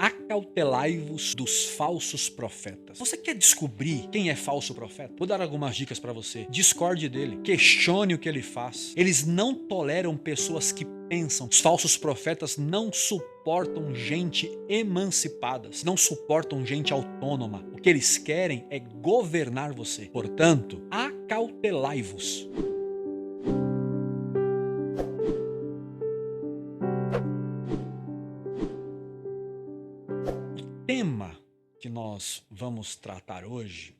Acautelai-vos dos falsos profetas. Você quer descobrir quem é falso profeta? Vou dar algumas dicas para você. Discorde dele, questione o que ele faz. Eles não toleram pessoas que pensam. Os falsos profetas não suportam gente emancipada, não suportam gente autônoma. O que eles querem é governar você. Portanto, acautelai-vos. O tema que nós vamos tratar hoje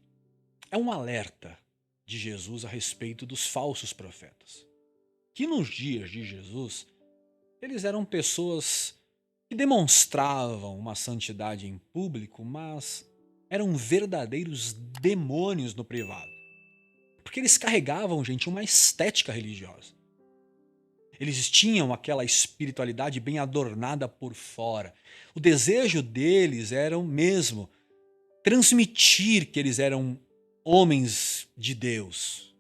é um alerta de Jesus a respeito dos falsos profetas. Que nos dias de Jesus, eles eram pessoas que demonstravam uma santidade em público, mas eram verdadeiros demônios no privado. Porque eles carregavam, gente, uma estética religiosa. Eles tinham aquela espiritualidade bem adornada por fora. O desejo deles era o mesmo, transmitir que eles eram homens de Deus.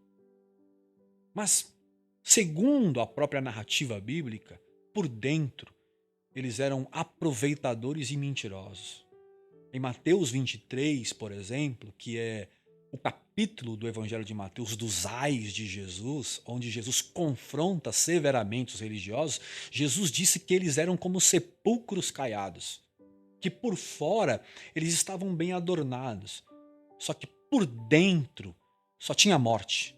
Mas, segundo a própria narrativa bíblica, por dentro, eles eram aproveitadores e mentirosos. Em Mateus 23, por exemplo, que é o capítulo do Evangelho de Mateus dos ais de Jesus, onde Jesus confronta severamente os religiosos, Jesus disse que eles eram como sepulcros caiados, que por fora eles estavam bem adornados, só que por dentro só tinha morte.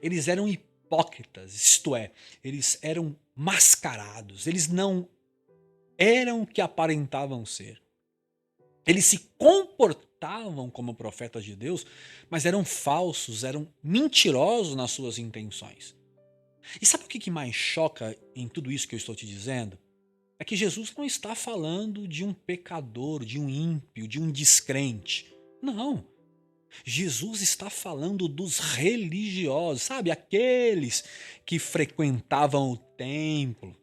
Eles eram hipócritas, isto é, eles eram mascarados, eles não eram o que aparentavam ser. Eles se comportavam como profetas de Deus, mas eram falsos, eram mentirosos nas suas intenções. E sabe o que mais choca em tudo isso que eu estou te dizendo? É que Jesus não está falando de um pecador, de um ímpio, de um descrente. Não. Jesus está falando dos religiosos, sabe? Aqueles que frequentavam o templo,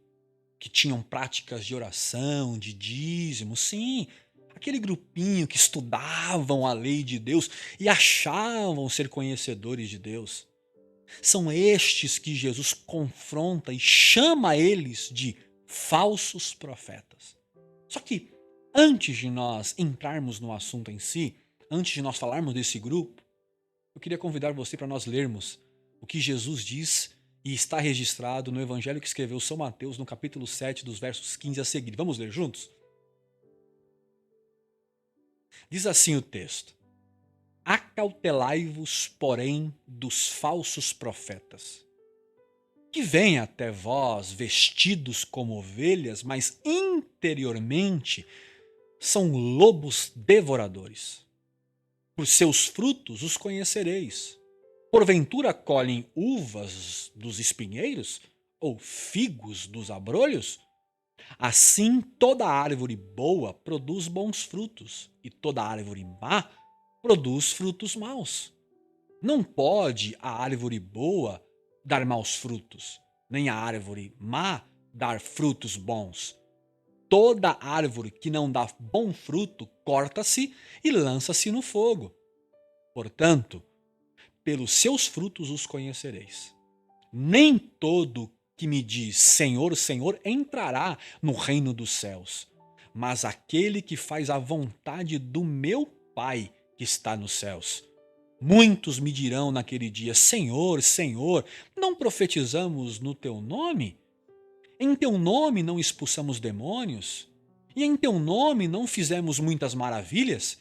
que tinham práticas de oração, de dízimo, sim. Aquele grupinho que estudavam a lei de Deus e achavam ser conhecedores de Deus. São estes que Jesus confronta e chama eles de falsos profetas. Só que antes de nós entrarmos no assunto em si, antes de nós falarmos desse grupo, eu queria convidar você para nós lermos o que Jesus diz e está registrado no Evangelho que escreveu São Mateus, no capítulo 7, dos versos 15 a seguir. Vamos ler juntos? Diz assim o texto: Acautelai-vos, porém, dos falsos profetas, que vêm até vós vestidos como ovelhas, mas interiormente são lobos devoradores. Por seus frutos os conhecereis. Porventura colhem uvas dos espinheiros ou figos dos abrolhos? Assim toda árvore boa produz bons frutos, e toda árvore má produz frutos maus. Não pode a árvore boa dar maus frutos, nem a árvore má dar frutos bons. Toda árvore que não dá bom fruto corta-se e lança-se no fogo. Portanto, pelos seus frutos os conhecereis. Nem todo que me diz Senhor, Senhor entrará no reino dos céus, mas aquele que faz a vontade do meu Pai que está nos céus. Muitos me dirão naquele dia: Senhor, Senhor, não profetizamos no teu nome? Em teu nome não expulsamos demônios? E em teu nome não fizemos muitas maravilhas?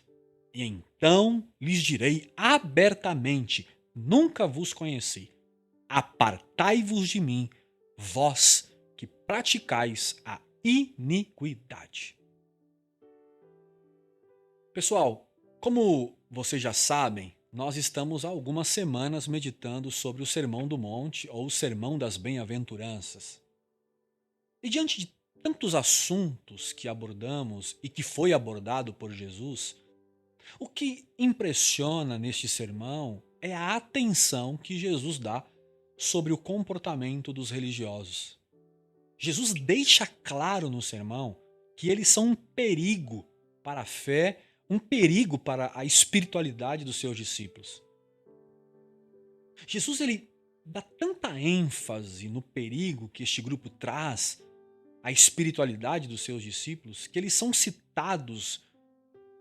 E então lhes direi abertamente: nunca vos conheci. Apartai-vos de mim, vós que praticais a iniquidade. Pessoal, como vocês já sabem, nós estamos há algumas semanas meditando sobre o Sermão do Monte ou o Sermão das Bem-aventuranças. E diante de tantos assuntos que abordamos e que foi abordado por Jesus, o que impressiona neste sermão é a atenção que Jesus dá sobre o comportamento dos religiosos. Jesus deixa claro no sermão que eles são um perigo para a fé, um perigo para a espiritualidade dos seus discípulos. Jesus ele dá tanta ênfase no perigo que este grupo traz, a espiritualidade dos seus discípulos, que eles são citados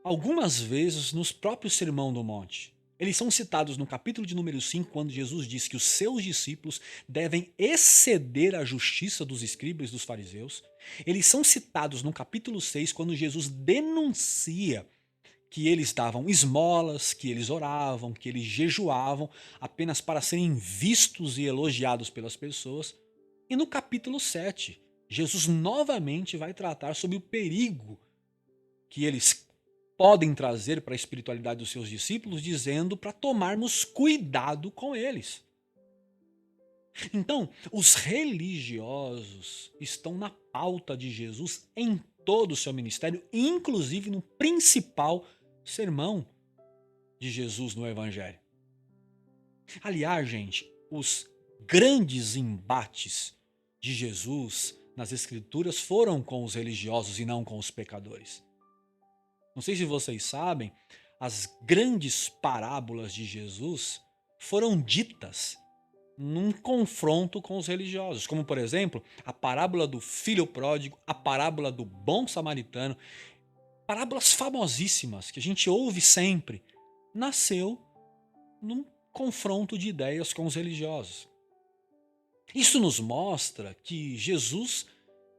algumas vezes nos próprios Sermão do Monte. Eles são citados no capítulo de número 5, quando Jesus diz que os seus discípulos devem exceder a justiça dos escribas e dos fariseus. Eles são citados no capítulo 6, quando Jesus denuncia que eles davam esmolas, que eles oravam, que eles jejuavam apenas para serem vistos e elogiados pelas pessoas. E no capítulo 7, Jesus novamente vai tratar sobre o perigo que eles podem trazer para a espiritualidade dos seus discípulos, dizendo para tomarmos cuidado com eles. Então, os religiosos estão na pauta de Jesus em todo o seu ministério, inclusive no principal sermão de Jesus no Evangelho. Aliás, gente, os grandes embates de Jesus nas Escrituras foram com os religiosos e não com os pecadores. Não sei se vocês sabem, as grandes parábolas de Jesus foram ditas num confronto com os religiosos, como por exemplo, a parábola do filho pródigo, a parábola do bom samaritano, parábolas famosíssimas que a gente ouve sempre, nasceu num confronto de ideias com os religiosos. Isso nos mostra que Jesus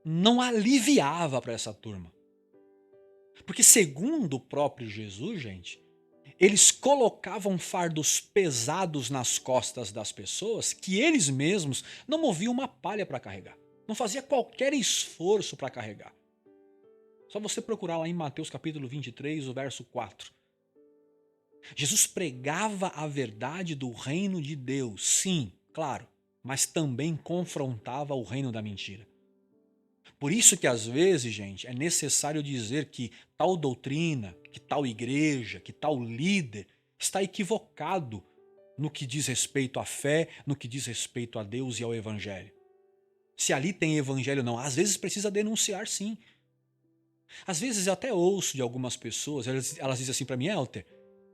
não aliviava para essa turma. Porque segundo o próprio Jesus, gente, eles colocavam fardos pesados nas costas das pessoas que eles mesmos não moviam uma palha para carregar. Não fazia qualquer esforço para carregar. Só você procurar lá em Mateus capítulo 23, o verso 4. Jesus pregava a verdade do reino de Deus, sim, claro, mas também confrontava o reino da mentira. Por isso que às vezes, gente, é necessário dizer que tal doutrina, que tal igreja, que tal líder está equivocado no que diz respeito à fé, no que diz respeito a Deus e ao Evangelho. Se ali tem Evangelho ou não, às vezes precisa denunciar sim. Às vezes eu até ouço de algumas pessoas, elas dizem assim para mim, Helter,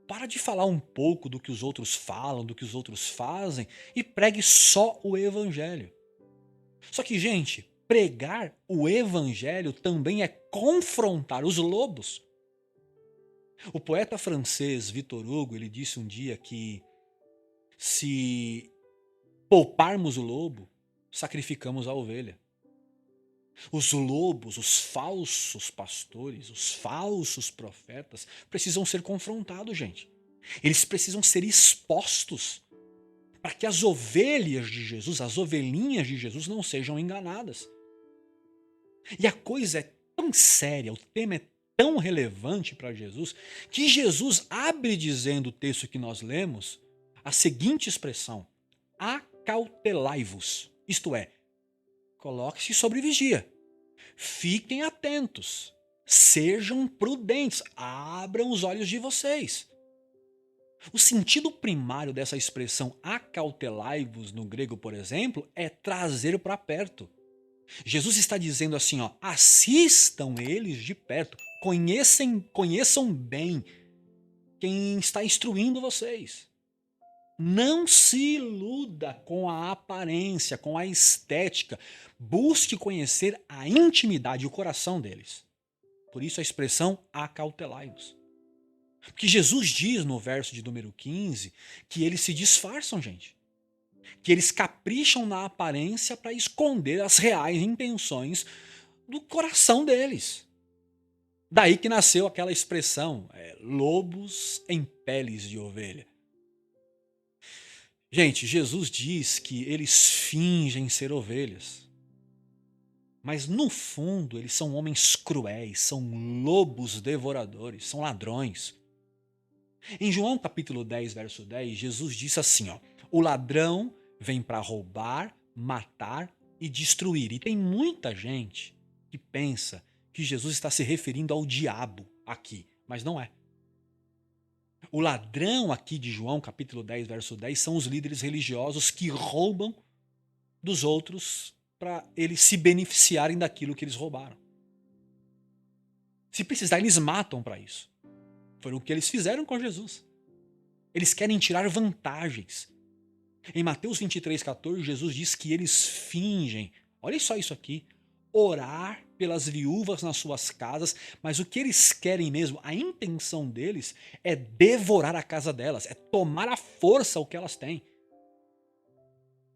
para de falar um pouco do que os outros falam, do que os outros fazem e pregue só o Evangelho. Só que, gente, pregar o Evangelho também é confrontar os lobos. O poeta francês Victor Hugo, ele disse um dia que se pouparmos o lobo, sacrificamos a ovelha. Os lobos, os falsos pastores, os falsos profetas precisam ser confrontados, gente. Eles precisam ser expostos para que as ovelhas de Jesus, as ovelhinhas de Jesus não sejam enganadas. E a coisa é tão séria, o tema é tão relevante para Jesus, que Jesus abre dizendo o texto que nós lemos, a seguinte expressão, acautelai-vos, isto é, coloque-se sobre vigia, fiquem atentos, sejam prudentes, abram os olhos de vocês. O sentido primário dessa expressão acautelai-vos no grego, por exemplo, é trazer para perto. Jesus está dizendo assim, ó, assistam eles de perto, conheçam bem quem está instruindo vocês. Não se iluda com a aparência, com a estética. Busque conhecer a intimidade e o coração deles. Por isso a expressão acautelai-vos. Porque Jesus diz no verso de número 15 que eles se disfarçam, gente. Que eles capricham na aparência para esconder as reais intenções do coração deles. Daí que nasceu aquela expressão, lobos em peles de ovelha. Gente, Jesus diz que eles fingem ser ovelhas. Mas no fundo eles são homens cruéis, são lobos devoradores, são ladrões. Em João capítulo 10, verso 10, Jesus disse assim, ó, o ladrão vem para roubar, matar e destruir. E tem muita gente que pensa que Jesus está se referindo ao diabo aqui, mas não é. O ladrão aqui de João, capítulo 10, verso 10, são os líderes religiosos que roubam dos outros para eles se beneficiarem daquilo que eles roubaram. Se precisar, eles matam para isso. Foi o que eles fizeram com Jesus. Eles querem tirar vantagens. Em Mateus 23, 14, Jesus diz que eles fingem, olha só isso aqui, orar pelas viúvas nas suas casas, mas o que eles querem mesmo, a intenção deles é devorar a casa delas, é tomar à força o que elas têm.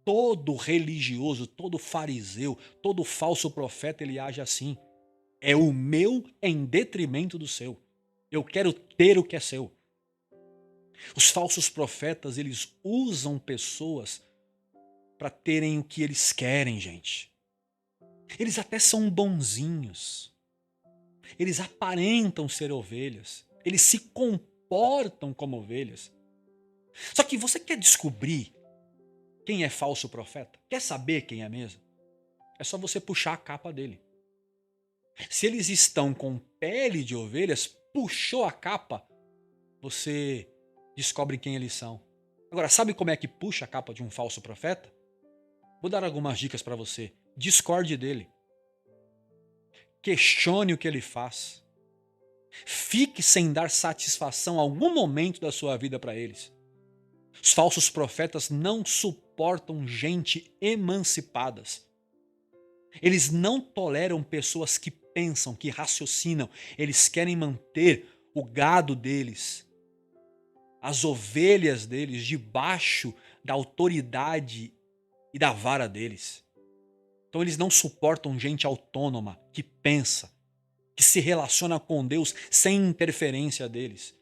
Todo religioso, todo fariseu, todo falso profeta, ele age assim. É o meu em detrimento do seu. Eu quero ter o que é seu. Os falsos profetas, eles usam pessoas para terem o que eles querem, gente. Eles até são bonzinhos. Eles aparentam ser ovelhas. Eles se comportam como ovelhas. Só que você quer descobrir quem é falso profeta? Quer saber quem é mesmo? É só você puxar a capa dele. Se eles estão com pele de ovelhas, puxou a capa, você descobre quem eles são. Agora, sabe como é que puxa a capa de um falso profeta? Vou dar algumas dicas para você. Discorde dele. Questione o que ele faz. Fique sem dar satisfação a algum momento da sua vida para eles. Os falsos profetas não suportam gente emancipadas. Eles não toleram pessoas que pensam, que raciocinam. Eles querem manter o gado deles, as ovelhas deles, debaixo da autoridade e da vara deles. Então eles não suportam gente autônoma, que pensa, que se relaciona com Deus sem interferência deles.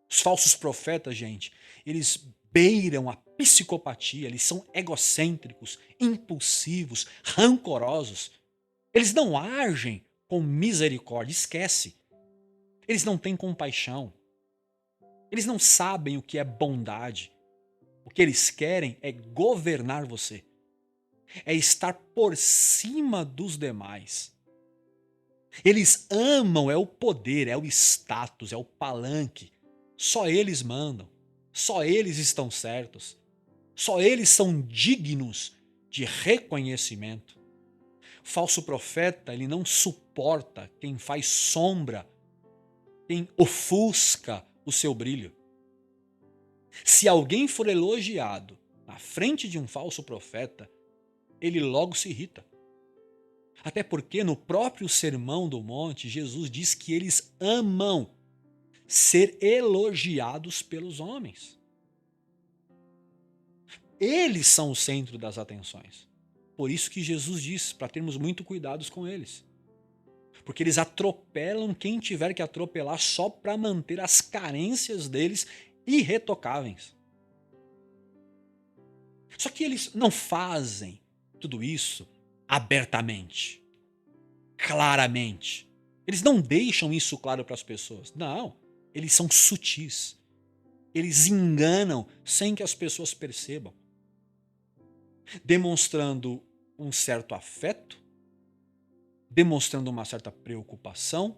Os falsos profetas, gente, eles beiram a psicopatia, eles são egocêntricos, impulsivos, rancorosos. Eles não agem com misericórdia, esquece. Eles não têm compaixão. Eles não sabem o que é bondade. O que eles querem é governar você. É estar por cima dos demais. Eles amam é o poder, é o status, é o palanque. Só eles mandam. Só eles estão certos. Só eles são dignos de reconhecimento. O falso profeta, ele não suporta quem faz sombra, quem ofusca o seu brilho. Se alguém for elogiado na frente de um falso profeta, ele logo se irrita. Até porque no próprio Sermão do Monte, Jesus diz que eles amam ser elogiados pelos homens. Eles são o centro das atenções. Por isso que Jesus diz para termos muito cuidado com eles. Porque eles atropelam quem tiver que atropelar só para manter as carências deles irretocáveis. Só que eles não fazem tudo isso abertamente, claramente. Eles não deixam isso claro para as pessoas. Não, eles são sutis. Eles enganam sem que as pessoas percebam, demonstrando um certo afeto, demonstrando uma certa preocupação,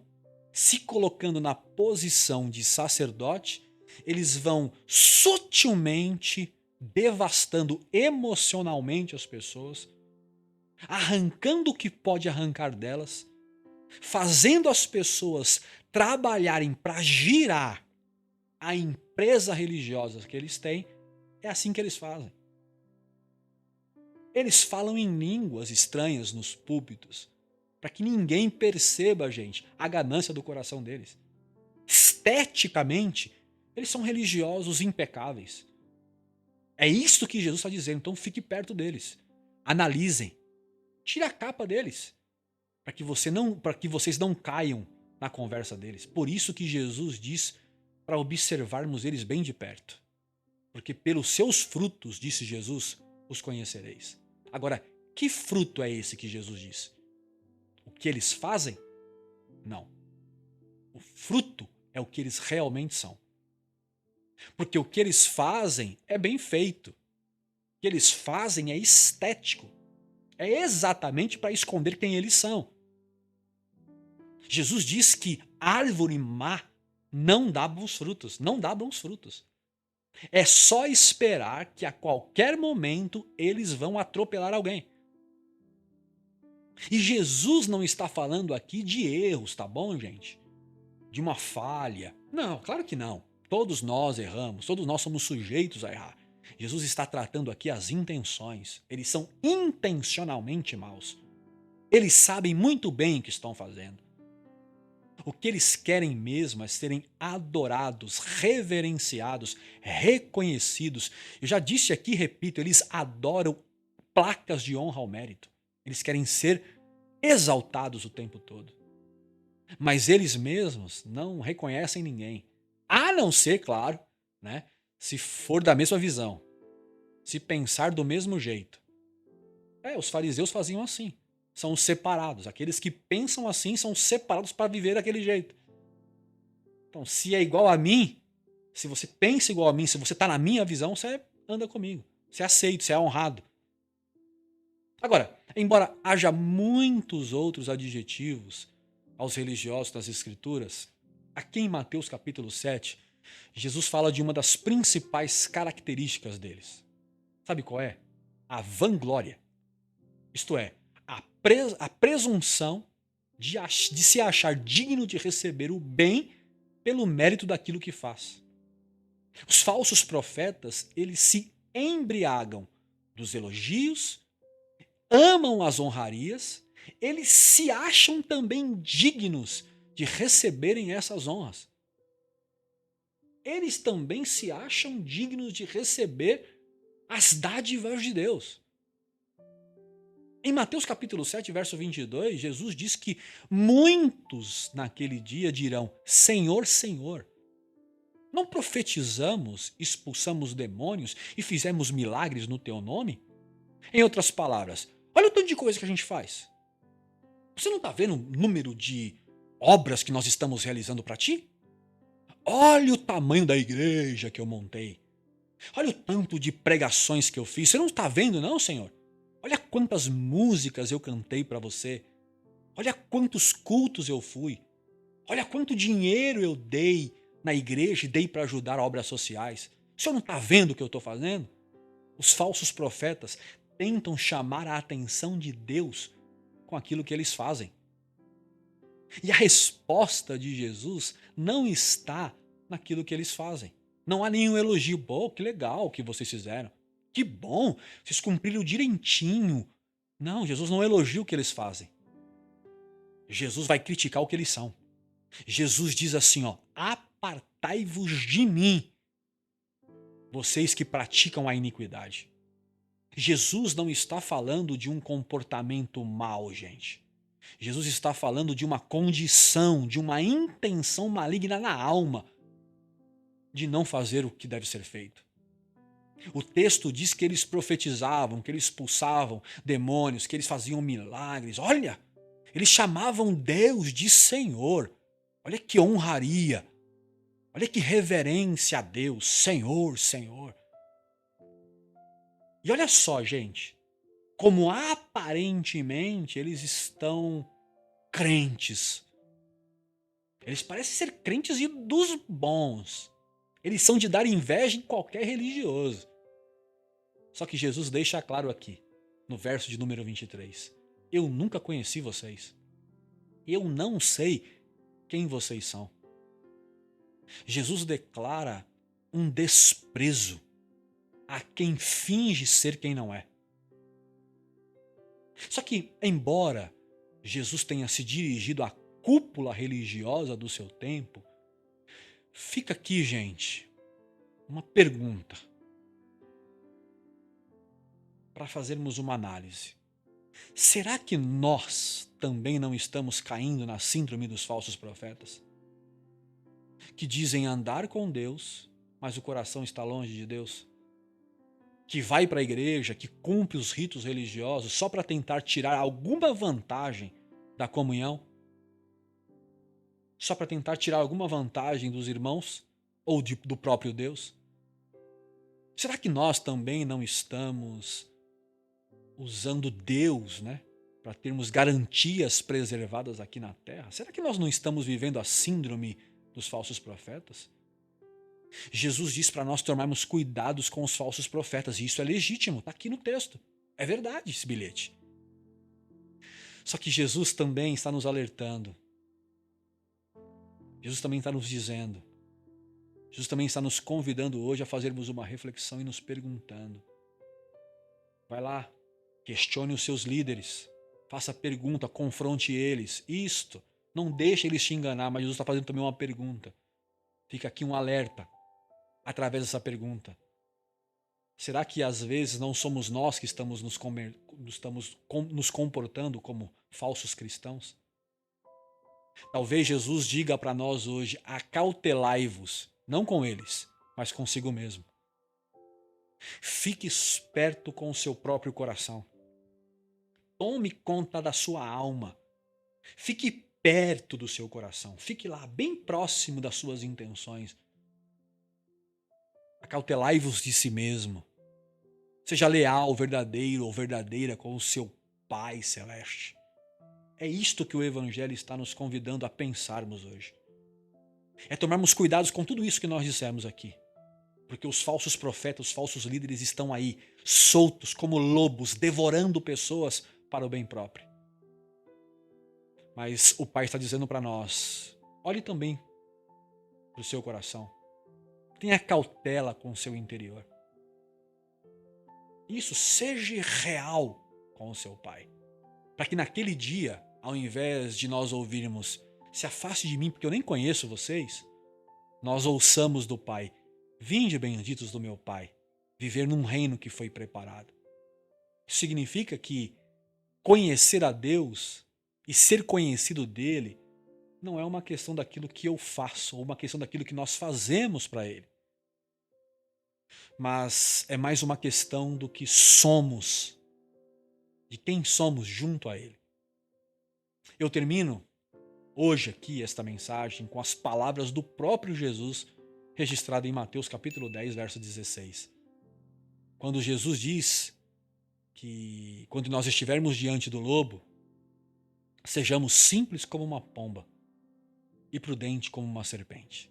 se colocando na posição de sacerdote. Eles vão sutilmente devastando emocionalmente as pessoas, arrancando o que pode arrancar delas, fazendo as pessoas trabalharem para girar a empresa religiosa que eles têm. É assim que eles fazem. Eles falam em línguas estranhas nos púlpitos, para que ninguém perceba, gente, a ganância do coração deles. Esteticamente, eles são religiosos impecáveis. É isso que Jesus está dizendo, então fique perto deles. Analisem. Tire a capa deles, para que vocês não caiam na conversa deles. Por isso que Jesus diz para observarmos eles bem de perto. Porque pelos seus frutos, disse Jesus, os conhecereis. Agora, que fruto é esse que Jesus diz? O que eles fazem? Não. O fruto é o que eles realmente são. Porque o que eles fazem é bem feito. O que eles fazem é estético. É exatamente para esconder quem eles são. Jesus diz que árvore má não dá bons frutos. Não dá bons frutos. É só esperar que a qualquer momento eles vão atropelar alguém. E Jesus não está falando aqui de erros, tá bom, gente? De uma falha. Não, claro que não. Todos nós erramos, todos nós somos sujeitos a errar. Jesus está tratando aqui as intenções. Eles são intencionalmente maus. Eles sabem muito bem o que estão fazendo. O que eles querem mesmo é serem adorados, reverenciados, reconhecidos. Eu já disse aqui, repito, eles adoram placas de honra ao mérito. Eles querem ser exaltados o tempo todo. Mas eles mesmos não reconhecem ninguém. A não ser, claro, né, se for da mesma visão, se pensar do mesmo jeito. Os fariseus faziam assim. São os separados. Aqueles que pensam assim são separados para viver daquele jeito. Então, se é igual a mim, se você pensa igual a mim, se você está na minha visão, você anda comigo. Você é aceito, você é honrado. Agora, embora haja muitos outros adjetivos aos religiosos das Escrituras, aqui em Mateus capítulo 7, Jesus fala de uma das principais características deles. Sabe qual é? A vanglória. Isto é, a presunção de se achar digno de receber o bem pelo mérito daquilo que faz. Os falsos profetas, eles se embriagam dos elogios, amam as honrarias, eles se acham também dignos de receberem essas honras. Eles também se acham dignos de receber as dádivas de Deus. Em Mateus capítulo 7, verso 22, Jesus diz que muitos naquele dia dirão: Senhor, Senhor, não profetizamos, expulsamos demônios e fizemos milagres no teu nome? Em outras palavras, olha o tanto de coisa que a gente faz. Você não está vendo o número de obras que nós estamos realizando para ti? Olha o tamanho da igreja que eu montei. Olha o tanto de pregações que eu fiz. Você não está vendo, não, Senhor? Olha quantas músicas eu cantei para você. Olha quantos cultos eu fui. Olha quanto dinheiro eu dei na igreja e dei para ajudar obras sociais. O senhor não está vendo o que eu estou fazendo? Os falsos profetas tentam chamar a atenção de Deus com aquilo que eles fazem. E a resposta de Jesus não está naquilo que eles fazem. Não há nenhum elogio. Pô, que legal o que vocês fizeram. Que bom, vocês cumpriram direitinho. Não, Jesus não elogia o que eles fazem. Jesus vai criticar o que eles são. Jesus diz assim, ó: apartai-vos de mim, vocês que praticam a iniquidade. Jesus não está falando de um comportamento mau, gente. Jesus está falando de uma condição, de uma intenção maligna na alma de não fazer o que deve ser feito. O texto diz que eles profetizavam, que eles expulsavam demônios, que eles faziam milagres. Olha, eles chamavam Deus de Senhor. Olha que honraria. Olha que reverência a Deus. Senhor, Senhor. E olha só, gente, como aparentemente eles estão crentes. Eles parecem ser crentes e dos bons. Eles são de dar inveja em qualquer religioso. Só que Jesus deixa claro aqui, no verso de número 23. Eu nunca conheci vocês. Eu não sei quem vocês são. Jesus declara um desprezo a quem finge ser quem não é. Só que, embora Jesus tenha se dirigido à cúpula religiosa do seu tempo, fica aqui, gente, uma pergunta para fazermos uma análise. Será que nós também não estamos caindo na síndrome dos falsos profetas? Que dizem andar com Deus, mas o coração está longe de Deus? Que vai para a igreja, que cumpre os ritos religiosos só para tentar tirar alguma vantagem da comunhão? Só para tentar tirar alguma vantagem dos irmãos ou do próprio Deus? Será que nós também não estamos usando Deus, né, para termos garantias preservadas aqui na terra? Será que nós não estamos vivendo a síndrome dos falsos profetas? Jesus diz para nós tomarmos cuidados com os falsos profetas, e isso é legítimo, está aqui no texto. É verdade esse bilhete. Só que Jesus também está nos alertando. Jesus também está nos dizendo. Jesus também está nos convidando hoje a fazermos uma reflexão e nos perguntando. Vai lá, questione os seus líderes. Faça pergunta, confronte eles. Isto, não deixe eles te enganar, mas Jesus está fazendo também uma pergunta. Fica aqui um alerta através dessa pergunta. Será que às vezes não somos nós que estamos nos comportando como falsos cristãos? Talvez Jesus diga para nós hoje: acautelai-vos, não com eles, mas consigo mesmo. Fique esperto com o seu próprio coração. Tome conta da sua alma. Fique perto do seu coração. Fique lá, bem próximo das suas intenções. Acautelai-vos de si mesmo. Seja leal, verdadeiro ou verdadeira com o seu Pai Celeste. É isto que o Evangelho está nos convidando a pensarmos hoje. É tomarmos cuidados com tudo isso que nós dissemos aqui. Porque os falsos profetas, os falsos líderes estão aí, soltos como lobos, devorando pessoas para o bem próprio. Mas o Pai está dizendo para nós, olhe também para o seu coração. Tenha cautela com o seu interior. Isso, seja real com o seu Pai. Para que naquele dia, ao invés de nós ouvirmos, se afaste de mim porque eu nem conheço vocês, nós ouçamos do Pai, vinde benditos do meu Pai, viver num reino que foi preparado. Isso significa que conhecer a Deus e ser conhecido dele não é uma questão daquilo que eu faço, ou uma questão daquilo que nós fazemos para ele. Mas é mais uma questão do que somos, de quem somos junto a ele. Eu termino hoje aqui esta mensagem com as palavras do próprio Jesus registrado em Mateus capítulo 10, verso 16. Quando Jesus diz que quando nós estivermos diante do lobo, sejamos simples como uma pomba e prudente como uma serpente.